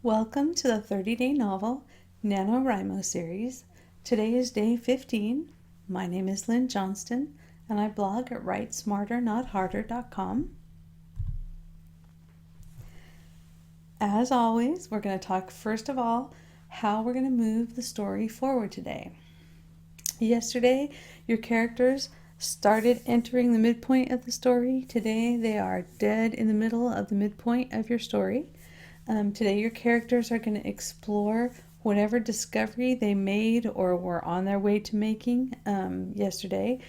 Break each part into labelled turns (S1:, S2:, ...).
S1: Welcome to the 30-day novel NaNoWriMo series. Today is day 15. My name is Lynn Johnston and I blog at writesmarternotharder.com. As always, we're going to talk first of all how we're going to move the story forward today. Yesterday, your characters started entering the midpoint of the story. Today, they are dead in the middle of the midpoint of your story. Today your characters are going to explore whatever discovery they made or were on their way to making yesterday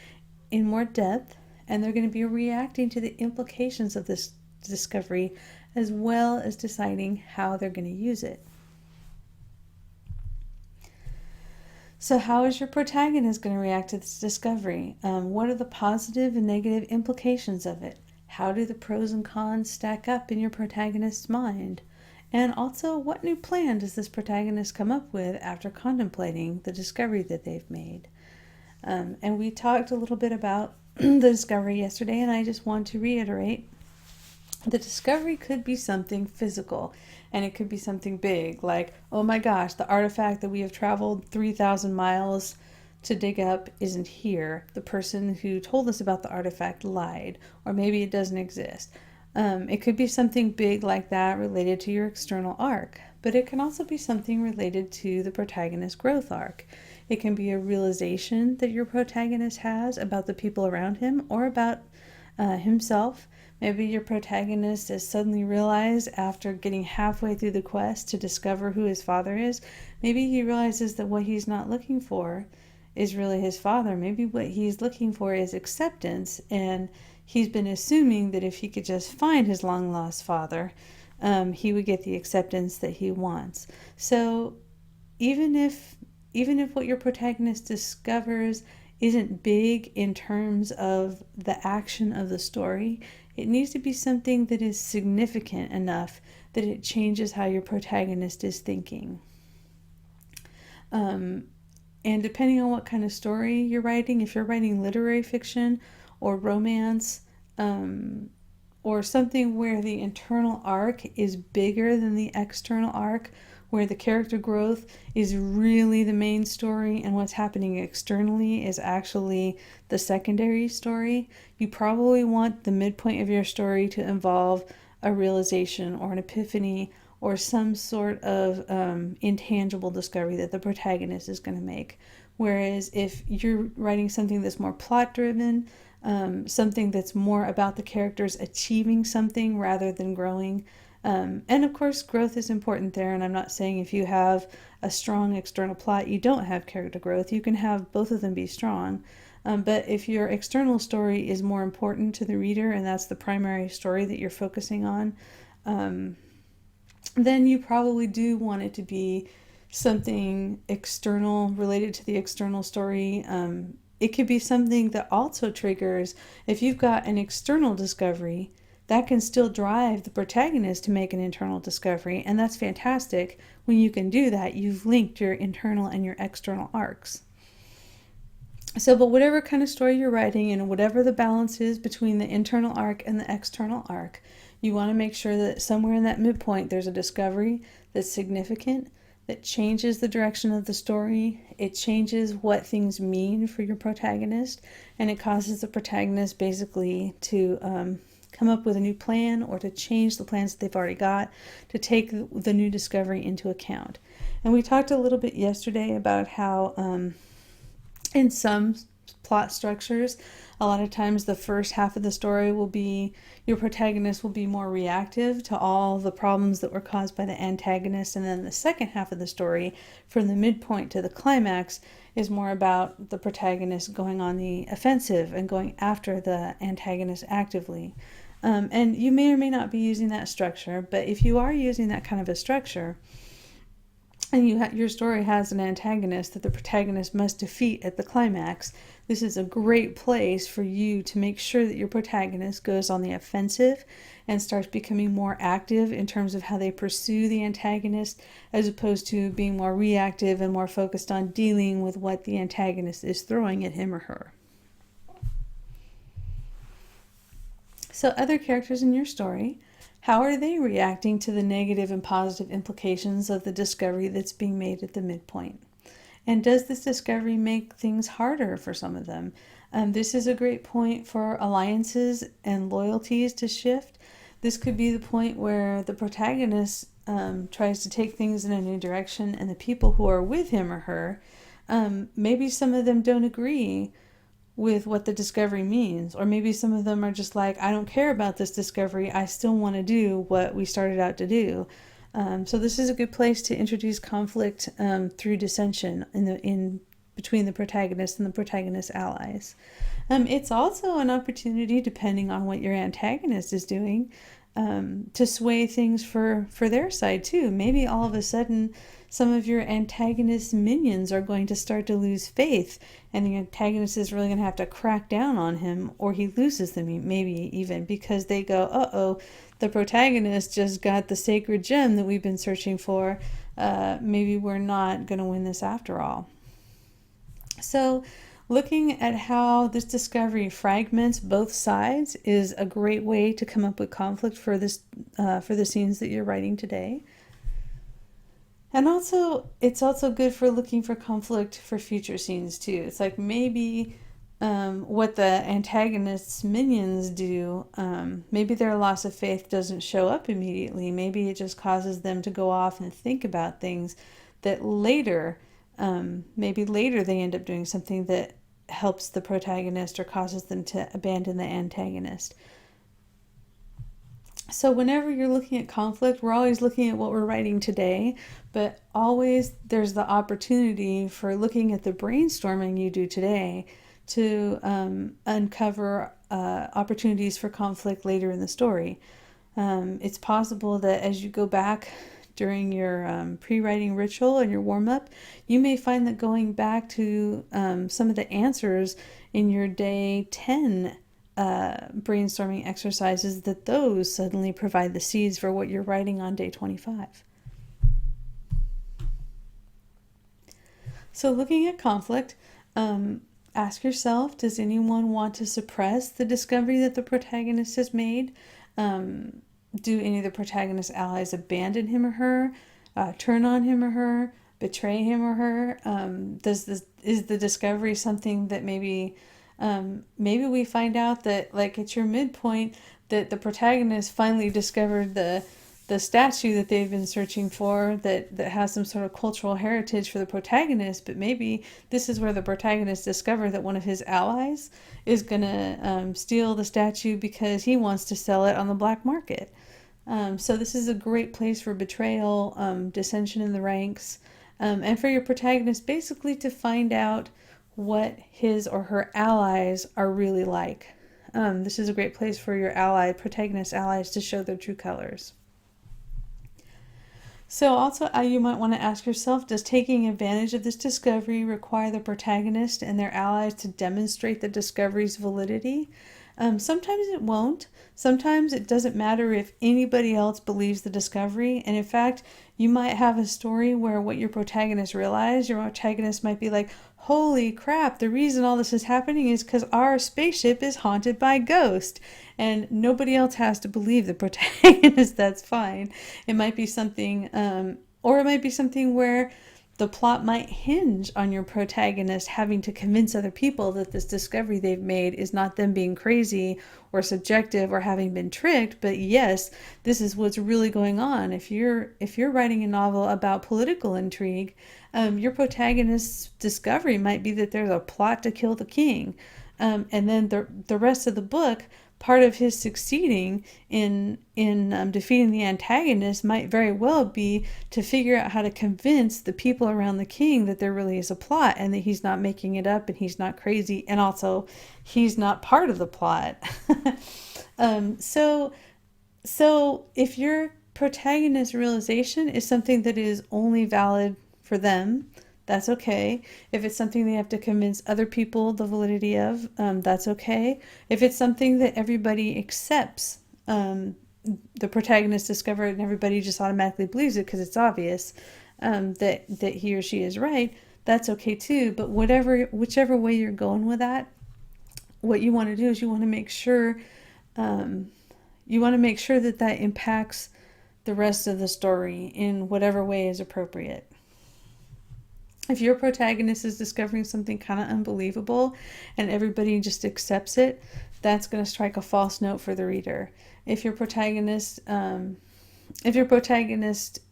S1: in more depth, and they're going to be reacting to the implications of this discovery as well as deciding how they're going to use it. So how is your protagonist going to react to this discovery? What are the positive and negative implications of it? How do the pros and cons stack up in your protagonist's mind? And also, what new plan does this protagonist come up with after contemplating the discovery that they've made? And we talked a little bit about the discovery yesterday, and I just want to reiterate, the discovery could be something physical, and it could be something big, like, oh my gosh, the artifact that we have traveled 3,000 miles to dig up isn't here. The person who told us about the artifact lied, or maybe it doesn't exist. It could be something big like that related to your external arc, but it can also be something related to the protagonist's growth arc. It can be a realization that your protagonist has about the people around him or about himself. Maybe your protagonist has suddenly realized after getting halfway through the quest to discover who his father is, maybe he realizes that what he's not looking for is really his father. Maybe what he's looking for is acceptance, and he's been assuming that if he could just find his long-lost father, he would get the acceptance that he wants. So even if what your protagonist discovers isn't big in terms of the action of the story, it needs to be something that is significant enough that it changes how your protagonist is thinking. And depending on what kind of story you're writing, if you're writing literary fiction or romance, or something where the internal arc is bigger than the external arc, where the character growth is really the main story and what's happening externally is actually the secondary story, you probably want the midpoint of your story to involve a realization or an epiphany or some sort of intangible discovery that the protagonist is going to make. Whereas if you're writing something that's more plot-driven, something that's more about the characters achieving something rather than growing, and of course growth is important there, and I'm not saying if you have a strong external plot you don't have character growth. You can have both of them be strong, but if your external story is more important to the reader and that's the primary story that you're focusing on, then you probably do want it to be something external related to the external story. It could be something that also triggers, if you've got an external discovery, that can still drive the protagonist to make an internal discovery, and that's fantastic. When you can do that, you've linked your internal and your external arcs. So, but whatever kind of story you're writing and whatever the balance is between the internal arc and the external arc, you want to make sure that somewhere in that midpoint there's a discovery that's significant, that changes the direction of the story. It changes what things mean for your protagonist, and it causes the protagonist basically to come up with a new plan or to change the plans that they've already got to take the new discovery into account. And we talked a little bit yesterday about how in some plot structures, a lot of times the first half of the story will be, your protagonist will be more reactive to all the problems that were caused by the antagonist, and then the second half of the story, from the midpoint to the climax, is more about the protagonist going on the offensive and going after the antagonist actively. And you may or may not be using that structure, but if you are using that kind of a structure, and your story has an antagonist that the protagonist must defeat at the climax, this is a great place for you to make sure that your protagonist goes on the offensive and starts becoming more active in terms of how they pursue the antagonist, as opposed to being more reactive and more focused on dealing with what the antagonist is throwing at him or her. So other characters in your story How are they reacting to the negative and positive implications of the discovery that's being made at the midpoint? And does this discovery make things harder for some of them? This is a great point for alliances and loyalties to shift. This could be the point where the protagonist tries to take things in a new direction, and the people who are with him or her, maybe some of them don't agree with what the discovery means, or maybe some of them are just like, I don't care about this discovery, I still want to do what we started out to do. So this is a good place to introduce conflict through dissension in between the protagonist and the protagonist's allies. It's also an opportunity, depending on what your antagonist is doing, to sway things for their side too. Maybe all of a sudden some of your antagonist's minions are going to start to lose faith, and the antagonist is really going to have to crack down on him, or he loses them maybe even because they go, uh-oh, the protagonist just got the sacred gem that we've been searching for. Maybe we're not going to win this after all. So looking at how this discovery fragments both sides is a great way to come up with conflict for the scenes that you're writing today. And also, it's also good for looking for conflict for future scenes too. It's like maybe what the antagonist's minions do, maybe their loss of faith doesn't show up immediately. Maybe it just causes them to go off and think about things that later, maybe later they end up doing something that helps the protagonist or causes them to abandon the antagonist. So whenever you're looking at conflict, we're always looking at what we're writing today, but always there's the opportunity for looking at the brainstorming you do today to uncover opportunities for conflict later in the story. It's possible that as you go back during your pre-writing ritual and your warm-up, you may find that going back to some of the answers in your day 10 brainstorming exercises, that those suddenly provide the seeds for what you're writing on day 25. So looking at conflict, ask yourself, does anyone want to suppress the discovery that the protagonist has made? Do any of the protagonist's allies abandon him or her, turn on him or her, betray him or her? Is the discovery something that maybe we find out that, like at your midpoint, that the protagonist finally discovered the statue that they've been searching for that has some sort of cultural heritage for the protagonist, but maybe this is where the protagonist discovered that one of his allies is going to steal the statue because he wants to sell it on the black market. So this is a great place for betrayal, dissension in the ranks, and for your protagonist basically to find out what his or her allies are really like. This is a great place for your protagonist allies to show their true colors. So also you might want to ask yourself, does taking advantage of this discovery require the protagonist and their allies to demonstrate the discovery's validity? Sometimes it won't. Sometimes it doesn't matter if anybody else believes the discovery. And in fact, you might have a story where what your protagonist might be like, holy crap, the reason all this is happening is because our spaceship is haunted by ghosts. And nobody else has to believe the protagonist. That's fine. It might be something, or it might be something where the plot might hinge on your protagonist having to convince other people that this discovery they've made is not them being crazy or subjective or having been tricked, but yes, this is what's really going on. If you're writing a novel about political intrigue, your protagonist's discovery might be that there's a plot to kill the king. And then the rest of the book, part of his succeeding in defeating the antagonist might very well be to figure out how to convince the people around the king that there really is a plot and that he's not making it up and he's not crazy, and also he's not part of the plot. So if your protagonist's realization is something that is only valid for them, that's okay. If it's something they have to convince other people the validity of, that's okay. If it's something that everybody accepts, the protagonist discovered and everybody just automatically believes it because it's obvious that he or she is right, that's okay too. But whichever way you're going with that, what you want to do is you want to make sure you want to make sure that that impacts the rest of the story in whatever way is appropriate. If your protagonist is discovering something kind of unbelievable and everybody just accepts it, that's going to strike a false note for the reader. If your protagonist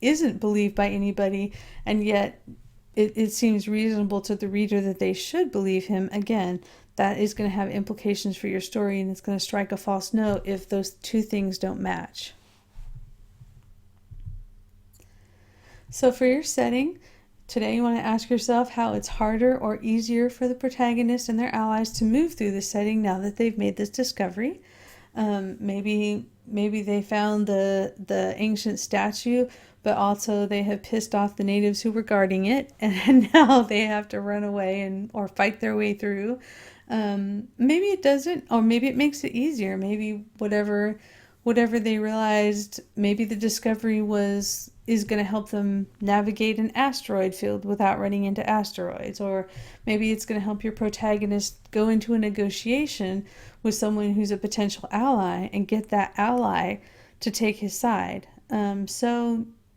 S1: isn't believed by anybody, and yet it seems reasonable to the reader that they should believe him, again, that is going to have implications for your story, and it's going to strike a false note if those two things don't match. So for your setting, today you want to ask yourself how it's harder or easier for the protagonist and their allies to move through the setting now that they've made this discovery. Maybe they found the ancient statue, but also they have pissed off the natives who were guarding it, and now they have to run away or fight their way through. Maybe it doesn't, or maybe it makes it easier. Maybe whatever they realized, maybe the discovery is going to help them navigate an asteroid field without running into asteroids. Or maybe it's going to help your protagonist go into a negotiation with someone who's a potential ally and get that ally to take his side.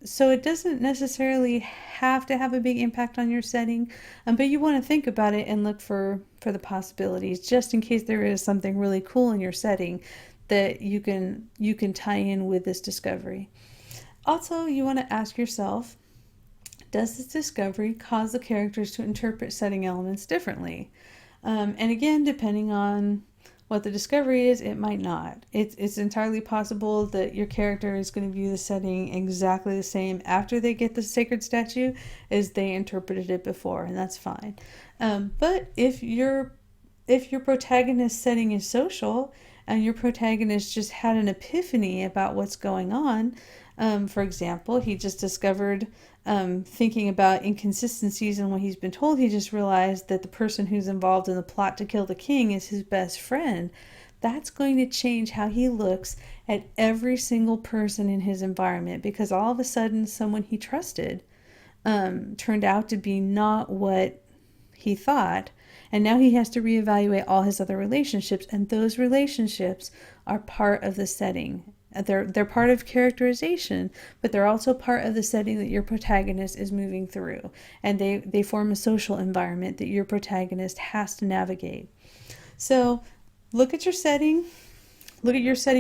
S1: So it doesn't necessarily have to have a big impact on your setting, but you want to think about it and look for the possibilities, just in case there is something really cool in your setting that you can tie in with this discovery. Also, you want to ask yourself, does this discovery cause the characters to interpret setting elements differently? And again, depending on what the discovery is, it might not. It's entirely possible that your character is going to view the setting exactly the same after they get the sacred statue as they interpreted it before, and that's fine. But if your protagonist setting is social and your protagonist just had an epiphany about what's going on, for example, he just discovered, thinking about inconsistencies in what he's been told, he just realized that the person who's involved in the plot to kill the king is his best friend. That's going to change how he looks at every single person in his environment, because all of a sudden someone he trusted turned out to be not what he thought, and now he has to reevaluate all his other relationships, and those relationships are part of the setting. They're part of characterization, but they're also part of the setting that your protagonist is moving through, and they form a social environment that your protagonist has to navigate. So look at your setting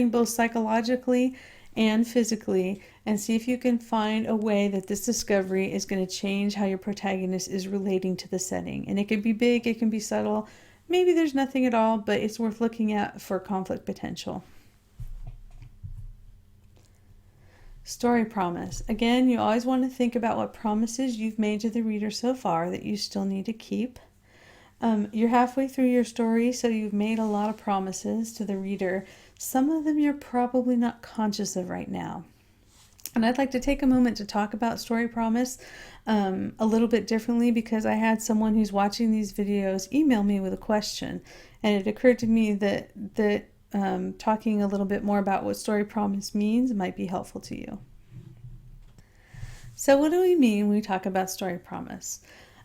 S1: both psychologically and physically, and see if you can find a way that this discovery is going to change how your protagonist is relating to the setting. And it can be big, it can be subtle, maybe there's nothing at all, but it's worth looking at for conflict potential. Story promise. Again, you always want to think about what promises you've made to the reader so far that you still need to keep. You're halfway through your story, so you've made a lot of promises to the reader. Some of them you're probably not conscious of right now. And I'd like to take a moment to talk about story promise a little bit differently, because I had someone who's watching these videos email me with a question, and it occurred to me that talking a little bit more about what story promise means might be helpful to you. So what do we mean when we talk about story promise?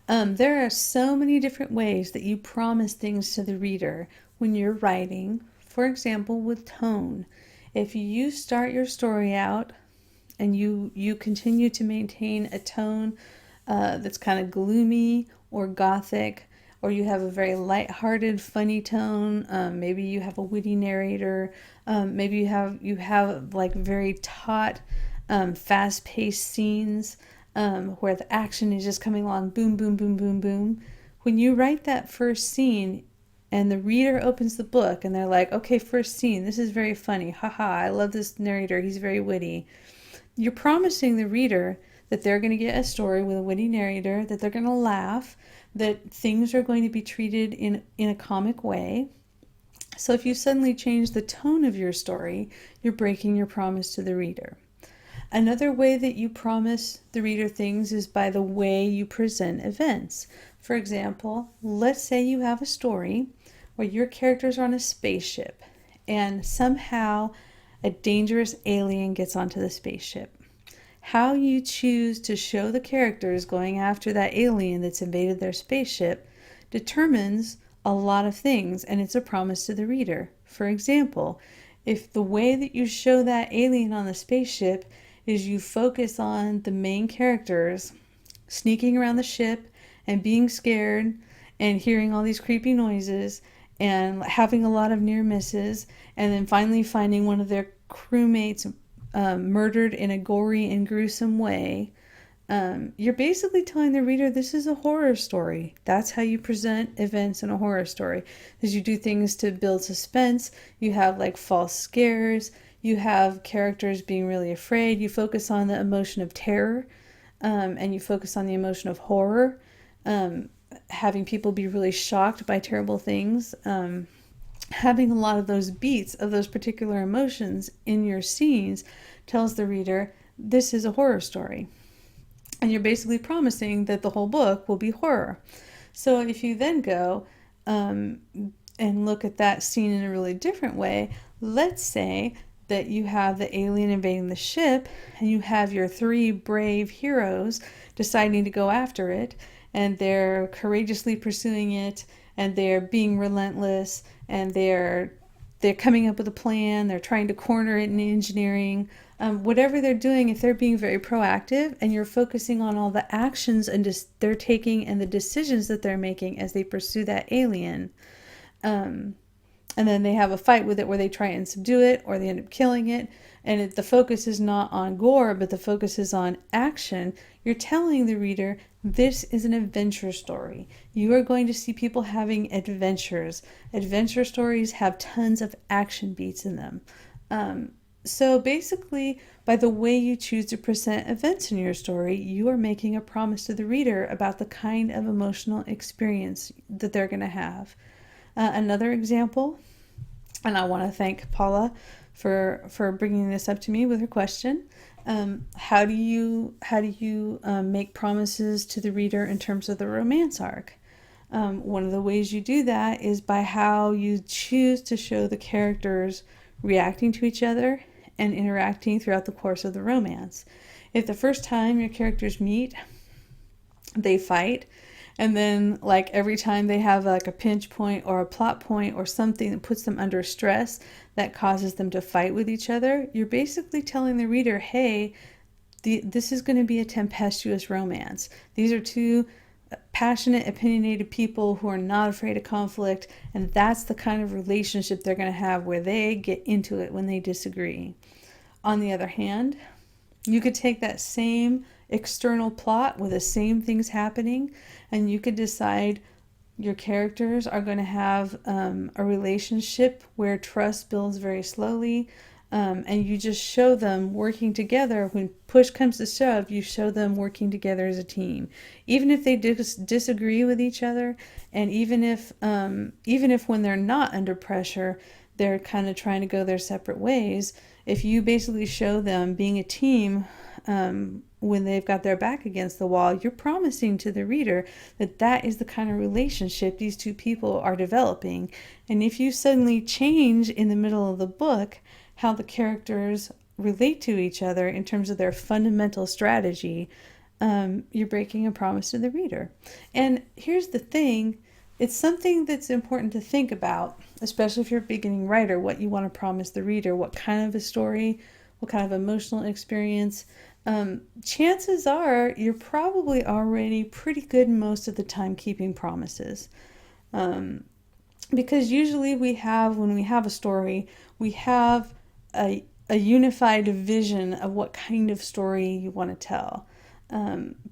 S1: There are so many different ways that you promise things to the reader when you're writing. For example, with tone. If you start your story out and you continue to maintain a tone that's kind of gloomy or gothic, or you have a very lighthearted, funny tone, maybe you have a witty narrator, maybe you have like very taut, fast-paced scenes where the action is just coming along, boom, boom, boom, boom, boom. When you write that first scene and the reader opens the book and they're like, okay, first scene, this is very funny, haha, I love this narrator, he's very witty. You're promising the reader that they're going to get a story with a witty narrator, that they're going to laugh, that things are going to be treated in a comic way. So if you suddenly change the tone of your story, you're breaking your promise to the reader. Another way that you promise the reader things is by the way you present events. For example, let's say you have a story where your characters are on a spaceship and somehow a dangerous alien gets onto the spaceship. How you choose to show the characters going after that alien that's invaded their spaceship determines a lot of things, and it's a promise to the reader. For example, if the way that you show that alien on the spaceship is you focus on the main characters sneaking around the ship and being scared and hearing all these creepy noises and having a lot of near misses, and then finally finding one of their crewmates murdered in a gory and gruesome way, you're basically telling the reader this is a horror story. That's how you present events in a horror story. Is you do things to build suspense. You have like false scares. You have characters being really afraid. You focus on the emotion of terror, and you focus on the emotion of horror. Having people be really shocked by terrible things. Having a lot of those beats of those particular emotions in your scenes tells the reader this is a horror story. And you're basically promising that the whole book will be horror. So if you then go and look at that scene in a really different way, let's say that you have the alien invading the ship and you have your 3 brave heroes deciding to go after it, and they're courageously pursuing it, and they're being relentless, and they're coming up with a plan, they're trying to corner it in engineering. Whatever they're doing, if they're being very proactive and you're focusing on all the actions and they're taking and the decisions that they're making as they pursue that alien, and then they have a fight with it where they try and subdue it or they end up killing it, and the focus is not on gore, but the focus is on action, you're telling the reader this is an adventure story. You are going to see people having adventures. Adventure stories have tons of action beats in them. So basically, by the way you choose to present events in your story, you are making a promise to the reader about the kind of emotional experience that they're going to have. Another example, and I want to thank Paula for bringing this up to me with her question. How do you make promises to the reader in terms of the romance arc? One of the ways you do that is by how you choose to show the characters reacting to each other and interacting throughout the course of the romance. If the first time your characters meet, they fight, and then like every time they have like a pinch point or a plot point or something that puts them under stress that causes them to fight with each other, you're basically telling the reader, hey, this is going to be a tempestuous romance. These are 2 passionate, opinionated people who are not afraid of conflict, and that's the kind of relationship they're going to have where they get into it when they disagree. On the other hand, you could take that same external plot with the same things happening, and you could decide your characters are going to have a relationship where trust builds very slowly, and you just show them working together. When push comes to shove, you show them working together as a team, even if they disagree with each other, and even if when they're not under pressure, they're kind of trying to go their separate ways. If you basically show them being a team when they've got their back against the wall, you're promising to the reader that that is the kind of relationship these 2 people are developing. And if you suddenly change in the middle of the book how the characters relate to each other in terms of their fundamental strategy, you're breaking a promise to the reader. And here's the thing, it's something that's important to think about, especially if you're a beginning writer, what you want to promise the reader, what kind of a story, what kind of emotional experience. Chances are you're probably already pretty good most of the time keeping promises. Because usually when we have a story, we have a unified vision of what kind of story you want to tell.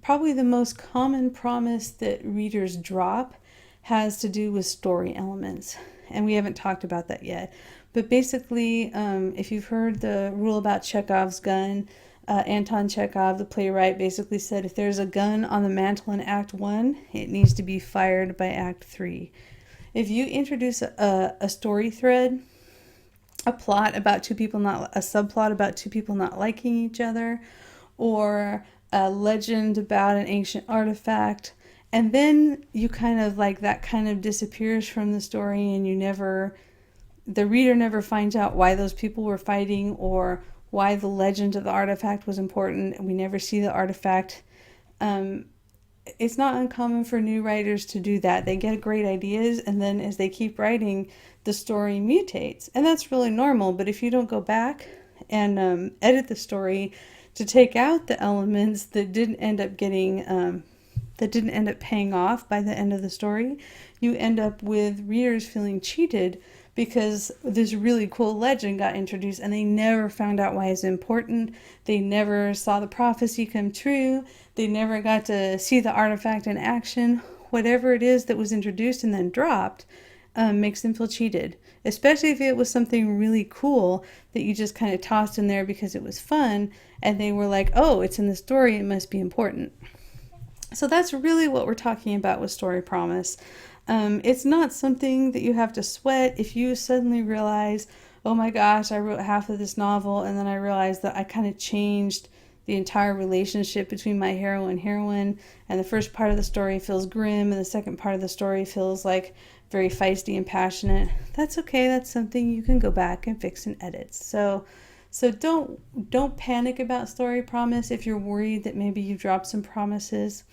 S1: Probably the most common promise that readers drop has to do with story elements, and we haven't talked about that yet. But basically, if you've heard the rule about Chekhov's gun, Anton Chekhov, the playwright, basically said if there's a gun on the mantle in Act 1, it needs to be fired by Act 3. If you introduce a story thread, a plot about 2 people a subplot about 2 people not liking each other, or a legend about an ancient artifact, and then you kind of like that kind of disappears from the story, and the reader never finds out why those people were fighting or why the legend of the artifact was important, and we never see the artifact. it's not uncommon for new writers to do that. They get great ideas, and then as they keep writing, the story mutates. And that's really normal. But if you don't go back and edit the story to take out the elements that didn't end up paying off by the end of the story, you end up with readers feeling cheated because this really cool legend got introduced and they never found out why it's important. They never saw the prophecy come true. They never got to see the artifact in action. Whatever it is that was introduced and then dropped makes them feel cheated, especially if it was something really cool that you just kind of tossed in there because it was fun and they were like, oh, it's in the story, it must be important. So that's really what we're talking about with story promise. It's not something that you have to sweat if you suddenly realize, oh my gosh, I wrote half of this novel and then I realized that I kind of changed the entire relationship between my hero and heroine, and the first part of the story feels grim and the second part of the story feels like very feisty and passionate. That's okay. That's something you can go back and fix and edit. So don't panic about story promise if you're worried that maybe you've dropped some promises.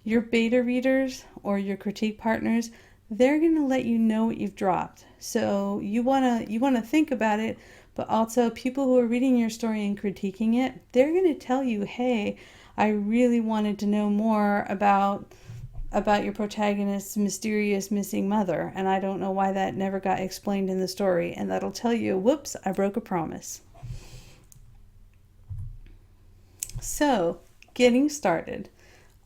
S1: Your beta readers or your critique partners, they're going to let you know what you've dropped. So you want to think about it, but also people who are reading your story and critiquing it, they're going to tell you, hey, I really wanted to know more about your protagonist's mysterious missing mother, and I don't know why that never got explained in the story. And that'll tell you, whoops, I broke a promise. So, getting started.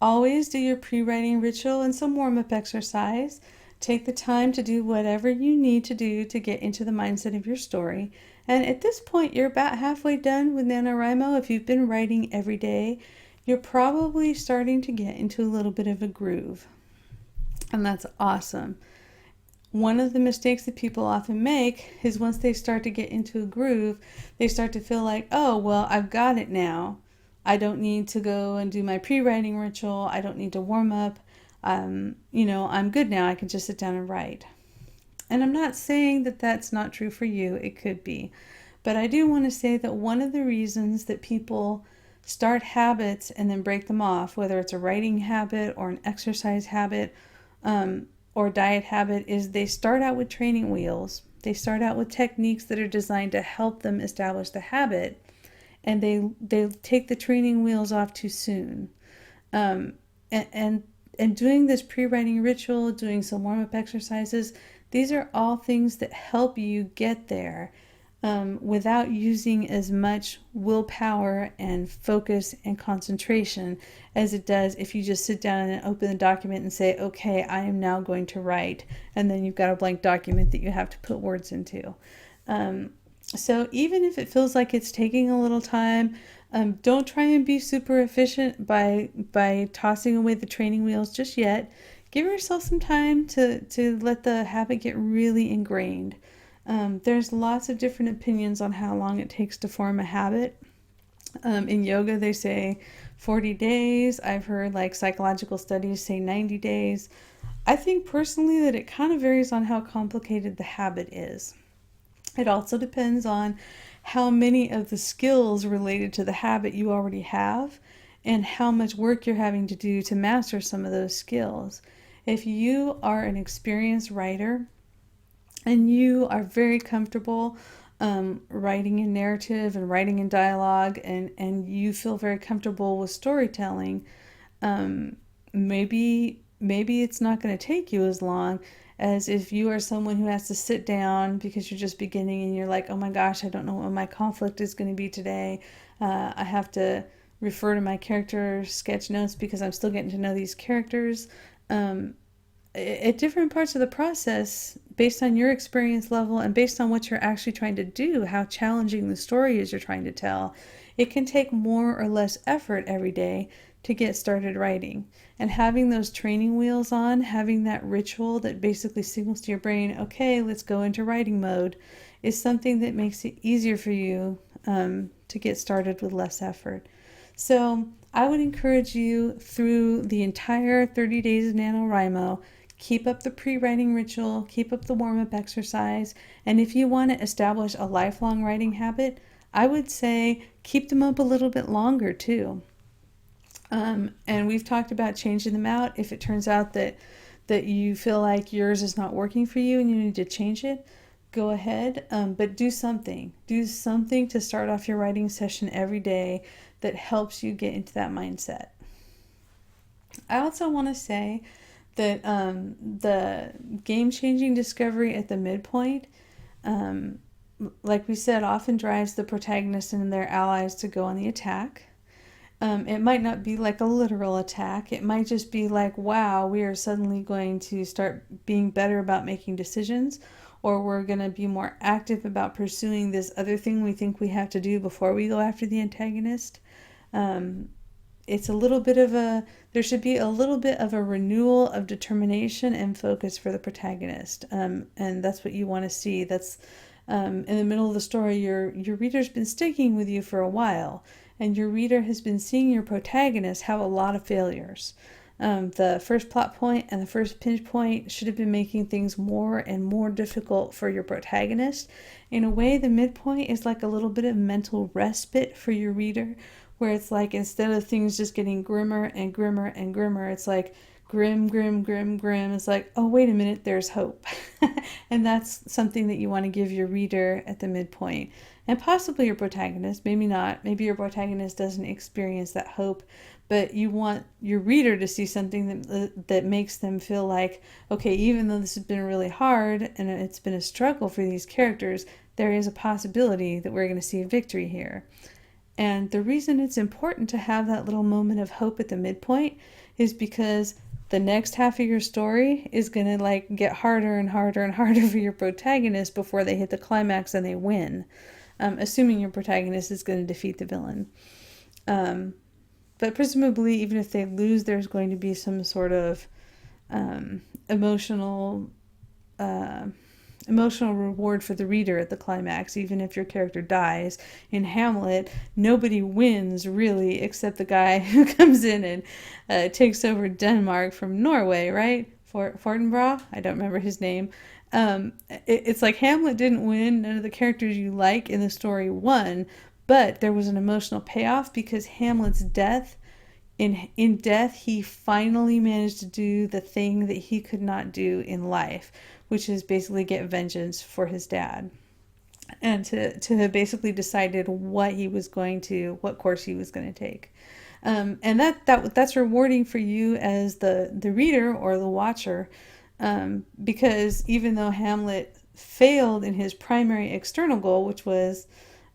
S1: Always do your pre-writing ritual and some warm-up exercise. Take the time to do whatever you need to do to get into the mindset of your story. And at this point, you're about halfway done with NaNoWriMo. If you've been writing every day, you're probably starting to get into a little bit of a groove. And that's awesome. One of the mistakes that people often make is once they start to get into a groove, they start to feel like, oh, well, I've got it now. I don't need to go and do my pre-writing ritual. I don't need to warm up. I'm good now. I can just sit down and write. And I'm not saying that that's not true for you. It could be. But I do want to say that one of the reasons that people start habits and then break them off, whether it's a writing habit or an exercise habit or diet habit, is they start out with training wheels. They start out with techniques that are designed to help them establish the habit, and they take the training wheels off too soon. And doing this pre-writing ritual, doing some warm-up exercises, these are all things that help you get there without using as much willpower and focus and concentration as it does if you just sit down and open the document and say, okay, I am now going to write. And then you've got a blank document that you have to put words into. So even if it feels like it's taking a little time, don't try and be super efficient by tossing away the training wheels just yet. Give yourself some time to let the habit get really ingrained. There's lots of different opinions on how long it takes to form a habit. In yoga, they say 40 days. I've heard like psychological studies say 90 days. I think personally that it kind of varies on how complicated the habit is. It also depends on how many of the skills related to the habit you already have and how much work you're having to do to master some of those skills. If you are an experienced writer and you are very comfortable writing in narrative and writing in dialogue and you feel very comfortable with storytelling, maybe it's not going to take you as long as if you are someone who has to sit down because you're just beginning and you're like, oh my gosh, I don't know what my conflict is going to be today. I have to refer to my character sketch notes because I'm still getting to know these characters. At different parts of the process, based on your experience level and based on what you're actually trying to do, how challenging the story is you're trying to tell, it can take more or less effort every day to get started writing. And having those training wheels on, having that ritual that basically signals to your brain, okay, let's go into writing mode, is something that makes it easier for you to get started with less effort. So I would encourage you through the entire 30 days of NaNoWriMo, keep up the pre-writing ritual, keep up the warm-up exercise, and if you want to establish a lifelong writing habit, I would say keep them up a little bit longer too. And we've talked about changing them out. If it turns out that you feel like yours is not working for you and you need to change it, go ahead. But do something. Do something to start off your writing session every day that helps you get into that mindset. I also want to say that the game-changing discovery at the midpoint, um, like we said, often drives the protagonist and their allies to go on the attack. It might not be like a literal attack. It might just be like, wow, we are suddenly going to start being better about making decisions, or we're going to be more active about pursuing this other thing we think we have to do before we go after the antagonist. Um, it's a little bit of there should be a little bit of a renewal of determination and focus for the protagonist. And that's what you want to see. That's in the middle of the story, your reader's been sticking with you for a while, and your reader has been seeing your protagonist have a lot of failures. The first plot point and the first pinch point should have been making things more and more difficult for your protagonist. In a way, the midpoint is like a little bit of mental respite for your reader, where it's like instead of things just getting grimmer and grimmer and grimmer, it's like grim, grim, grim, grim. It's like, oh, wait a minute, there's hope. And that's something that you want to give your reader at the midpoint. And possibly your protagonist, maybe not. Maybe your protagonist doesn't experience that hope, but you want your reader to see something that makes them feel like, okay, even though this has been really hard and it's been a struggle for these characters, there is a possibility that we're going to see a victory here. And the reason it's important to have that little moment of hope at the midpoint is because the next half of your story is going to like get harder and harder and harder for your protagonist before they hit the climax and they win. Assuming your protagonist is going to defeat the villain. But presumably, even if they lose, there's going to be some sort of emotional reward for the reader at the climax, even if your character dies. In Hamlet, nobody wins really except the guy who comes in and takes over Denmark from Norway, right? Fortinbras? I don't remember his name. It's like Hamlet didn't win. None of the characters you like in the story won, but there was an emotional payoff because Hamlet's death, in death, he finally managed to do the thing that he could not do in life, which is basically get vengeance for his dad, and to have basically decided what course he was going to take. And that's rewarding for you as the reader or the watcher, because even though Hamlet failed in his primary external goal, which was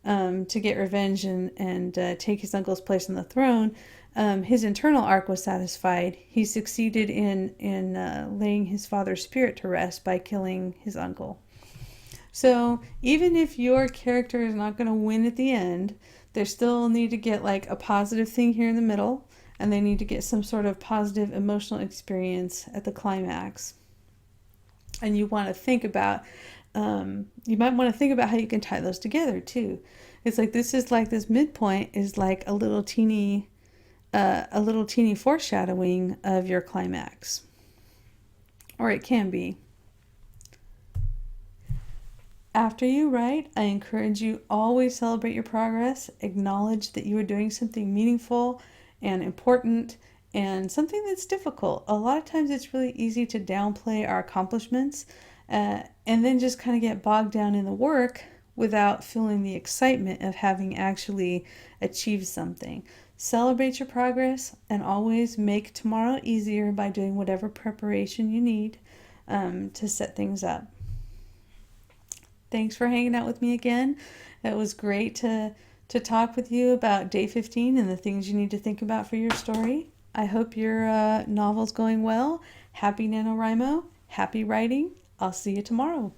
S1: to get revenge and take his uncle's place on the throne, his internal arc was satisfied. He succeeded in laying his father's spirit to rest by killing his uncle. So even if your character is not going to win at the end, they still need to get like a positive thing here in the middle, and they need to get some sort of positive emotional experience at the climax. And you want to think about, you might want to think about how you can tie those together too. It's like this midpoint is like a little teeny foreshadowing of your climax, or it can be. After you write, I encourage you always celebrate your progress, acknowledge that you are doing something meaningful and important and something that's difficult. A lot of times it's really easy to downplay our accomplishments and then just kind of get bogged down in the work without feeling the excitement of having actually achieved something. Celebrate your progress and always make tomorrow easier by doing whatever preparation you need to set things up. Thanks for hanging out with me again. It was great to talk with you about day 15 and the things you need to think about for your story. I hope your novel's going well. Happy NaNoWriMo. Happy writing. I'll see you tomorrow.